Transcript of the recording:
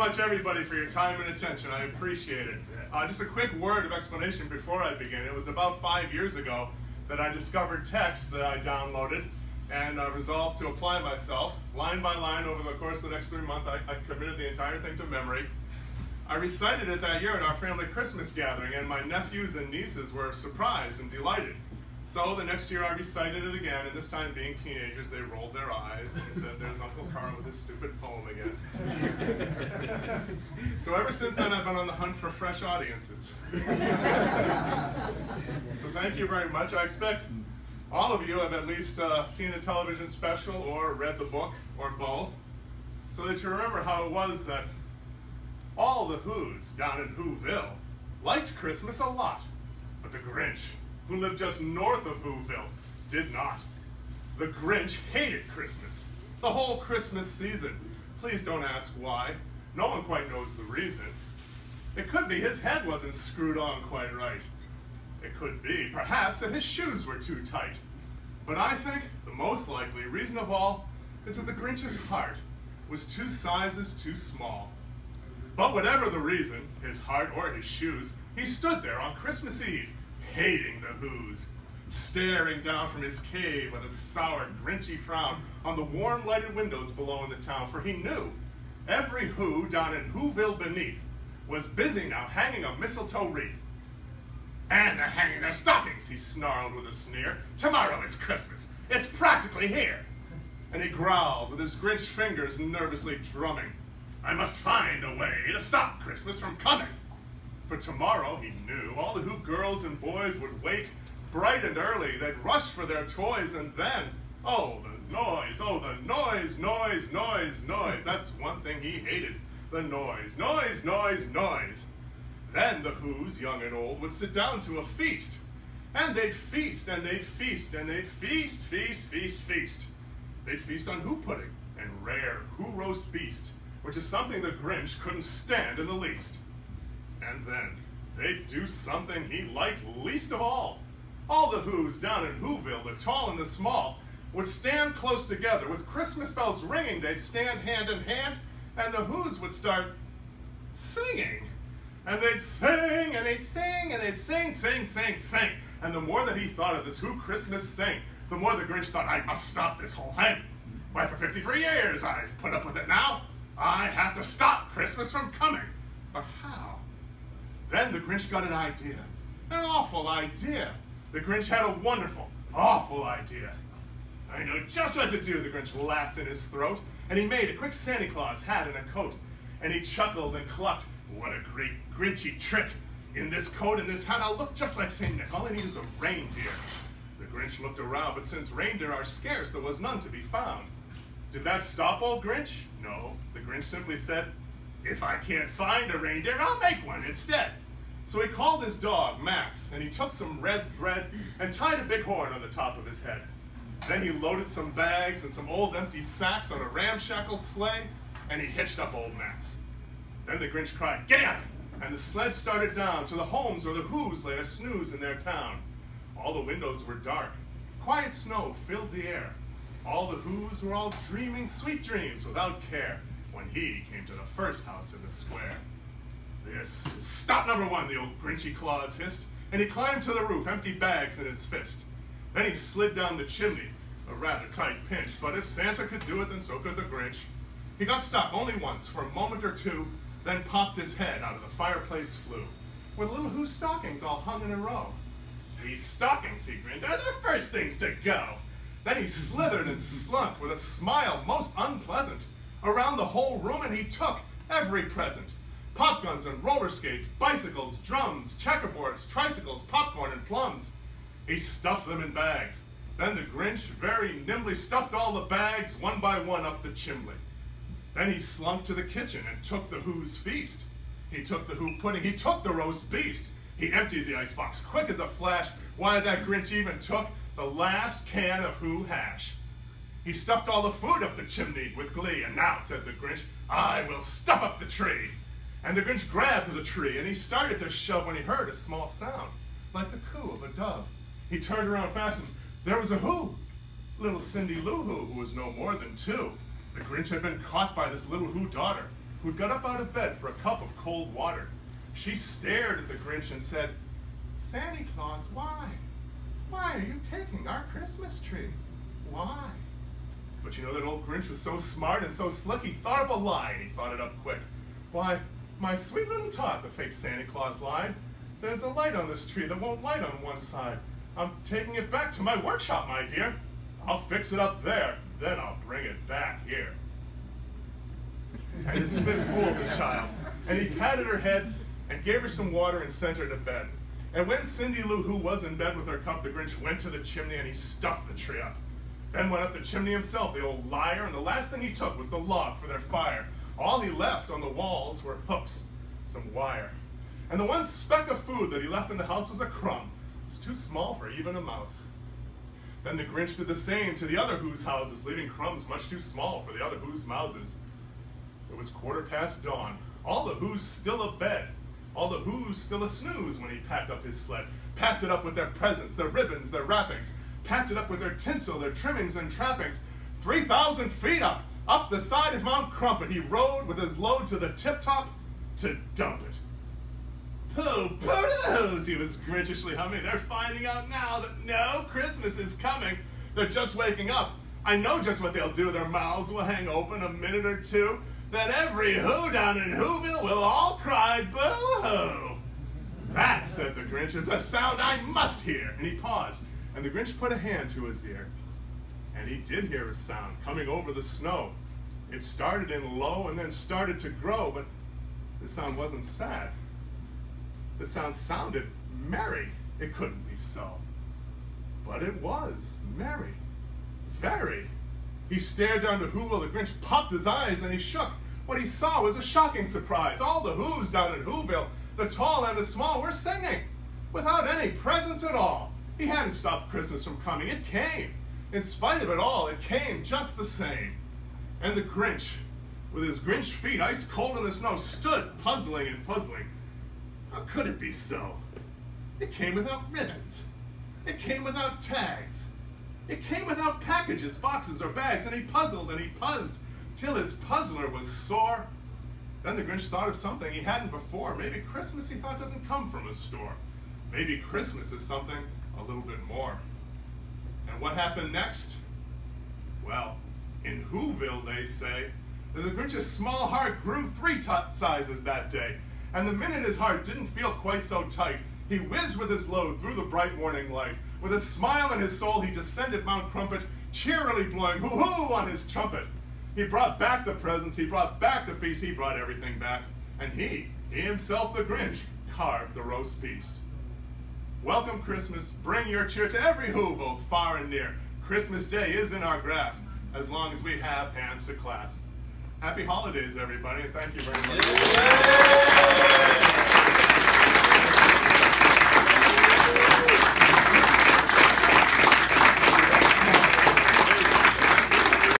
much, everybody, for your time and attention. I appreciate it. Just a quick word of explanation before I begin. It was about 5 years ago that I discovered text that I downloaded and resolved to apply myself, line by line, over the course of the next 3 months. I committed the entire thing to memory. I recited it that year at our family Christmas gathering, and my nephews and nieces were surprised and delighted. So the next year I recited it again, and this time, being teenagers, they rolled their eyes and said, "There's Uncle Carl with his stupid poem again." So ever since then, I've been on the hunt for fresh audiences. So thank you very much. I expect all of you have at least seen the television special or read the book, or both, so that you remember how it was that all the Whos down in Whoville liked Christmas a lot, but the Grinch, who lived just north of Whoville, did not. The Grinch hated Christmas, the whole Christmas season. Please don't ask why. No one quite knows the reason. It could be his head wasn't screwed on quite right. It could be, perhaps, that his shoes were too tight. But I think the most likely reason of all is that the Grinch's heart was 2 sizes too small. But whatever the reason, his heart or his shoes, he stood there on Christmas Eve, hating the Whos, staring down from his cave with a sour, Grinchy frown on the warm lighted windows below in the town, for he knew every Who down in Whoville beneath was busy now hanging a mistletoe wreath. "And they're hanging their stockings," he snarled with a sneer. "Tomorrow is Christmas. It's practically here." And he growled with his Grinch fingers nervously drumming, "I must find a way to stop Christmas from coming." For tomorrow, he knew, all the Who girls and boys would wake bright and early. They'd rush for their toys, and then, oh, the noise, noise, noise, noise. That's one thing he hated, the noise, noise, noise, noise. Then the Whos, young and old, would sit down to a feast. And they'd feast, and they'd feast, and they'd feast, feast, feast, feast. They'd feast on Who pudding and rare Who roast beast, which is something the Grinch couldn't stand in the least. And then they'd do something he liked least of all. All the Whos down in Whoville, the tall and the small, would stand close together. With Christmas bells ringing, they'd stand hand in hand, and the Whos would start singing. And they'd sing, and they'd sing, and they'd sing, sing, sing, sing. And the more that he thought of this Who Christmas sing, the more the Grinch thought, "I must stop this whole thing. Why, for 53 years I've put up with it now. I have to stop Christmas from coming." But how? Then the Grinch got an idea, an awful idea. The Grinch had a wonderful, awful idea. "I know just what to do," the Grinch laughed in his throat, and he made a quick Santa Claus hat and a coat, and he chuckled and clucked, "What a great Grinchy trick. In this coat and this hat I'll look just like St. Nick. All I need is a reindeer." The Grinch looked around, but since reindeer are scarce, there was none to be found. Did that stop old Grinch? No, the Grinch simply said, "If I can't find a reindeer, I'll make one instead." So he called his dog, Max, and he took some red thread and tied a big horn on the top of his head. Then he loaded some bags and some old empty sacks on a ramshackle sleigh, and he hitched up old Max. Then the Grinch cried, "Giddy up!" And the sled started down to the homes where the Whos lay a snooze in their town. All the windows were dark. Quiet snow filled the air. All the Whos were all dreaming sweet dreams without care when he came to the first house in the square. "This is stop number 1, the old Grinchy Claus hissed, and he climbed to the roof, empty bags in his fist. Then he slid down the chimney, a rather tight pinch, but if Santa could do it, then so could the Grinch. He got stuck only once, for a moment or two, then popped his head out of the fireplace flue, where the little Who stockings all hung in a row. "These stockings," he grinned, "are the first things to go." Then he slithered and slunk with a smile most unpleasant around the whole room, and he took every present. Pop guns and roller skates, bicycles, drums, checkerboards, tricycles, popcorn, and plums. He stuffed them in bags. Then the Grinch very nimbly stuffed all the bags one by one up the chimney. Then he slunk to the kitchen and took the Who's feast. He took the Who pudding, he took the roast beast. He emptied the icebox quick as a flash. Why, that Grinch even took the last can of Who hash. He stuffed all the food up the chimney with glee, and now, said the Grinch, "I will stuff up the tree." And the Grinch grabbed the tree, and he started to shove when he heard a small sound, like the coo of a dove. He turned around fast, and there was a Who, little Cindy Lou Who was no more than 2. The Grinch had been caught by this little Who daughter. who'd got up out of bed for a cup of cold water. She stared at the Grinch and said, "Santa Claus, why? Why are you taking our Christmas tree? Why?" But you know, that old Grinch was so smart and so slick, he thought up a lie, and he thought it up quick. "Why, my sweet little tot," the fake Santa Claus lied, "there's a light on this tree that won't light on one side. I'm taking it back to my workshop, my dear. I'll fix it up there, then I'll bring it back here." And his spit fooled the child, and he patted her head and gave her some water and sent her to bed. And when Cindy Lou, who was in bed with her cup, the Grinch went to the chimney and he stuffed the tree up. Then went up the chimney himself, the old liar, and the last thing he took was the log for their fire. All he left on the walls were hooks, some wire. And the one speck of food that he left in the house was a crumb. It was too small for even a mouse. Then the Grinch did the same to the other Who's houses, leaving crumbs much too small for the other Who's mouses. It was 1/4 dawn. All the Who's still abed. All the Who's still a snooze when he packed up his sled. Packed it up with their presents, their ribbons, their wrappings. Packed it up with their tinsel, their trimmings and trappings. 3,000 feet up the side of Mount Crumpet, he rode with his load to the tip-top to dump it. "Pooh, pooh to the Who's," he was Grinchishly humming. "They're finding out now that no Christmas is coming. They're just waking up. I know just what they'll do. Their mouths will hang open a minute or two. Then every Who down in Whoville will all cry, boo-hoo." "That," said the Grinch, "is a sound I must hear." And he paused, and the Grinch put a hand to his ear. And he did hear a sound coming over the snow. It started in low and then started to grow, but the sound wasn't sad. The sound sounded merry. It couldn't be so. But it was merry. Very. He stared down to Whoville. The Grinch popped his eyes and he shook. What he saw was a shocking surprise. All the Who's down in Whoville, the tall and the small, were singing without any presents at all. He hadn't stopped Christmas from coming. It came. In spite of it all, it came just the same. And the Grinch, with his Grinch feet ice cold in the snow, stood puzzling and puzzling. How could it be so? It came without ribbons. It came without tags. It came without packages, boxes, or bags, and he puzzled and he puzzed till his puzzler was sore. Then the Grinch thought of something he hadn't before. Maybe Christmas, he thought, doesn't come from a store. Maybe Christmas is something a little bit more. And what happened next? Well, in Whoville, they say, that the Grinch's small heart grew 3 sizes that day. And the minute his heart didn't feel quite so tight, he whizzed with his load through the bright morning light. With a smile in his soul, he descended Mount Crumpet, cheerily blowing hoo-hoo on his trumpet. He brought back the presents, he brought back the feast, he brought everything back. And he himself, the Grinch, carved the roast beast. Welcome Christmas, bring your cheer to every Who, both far and near. Christmas Day is in our grasp, as long as we have hands to clasp. Happy holidays, everybody, and thank you very much.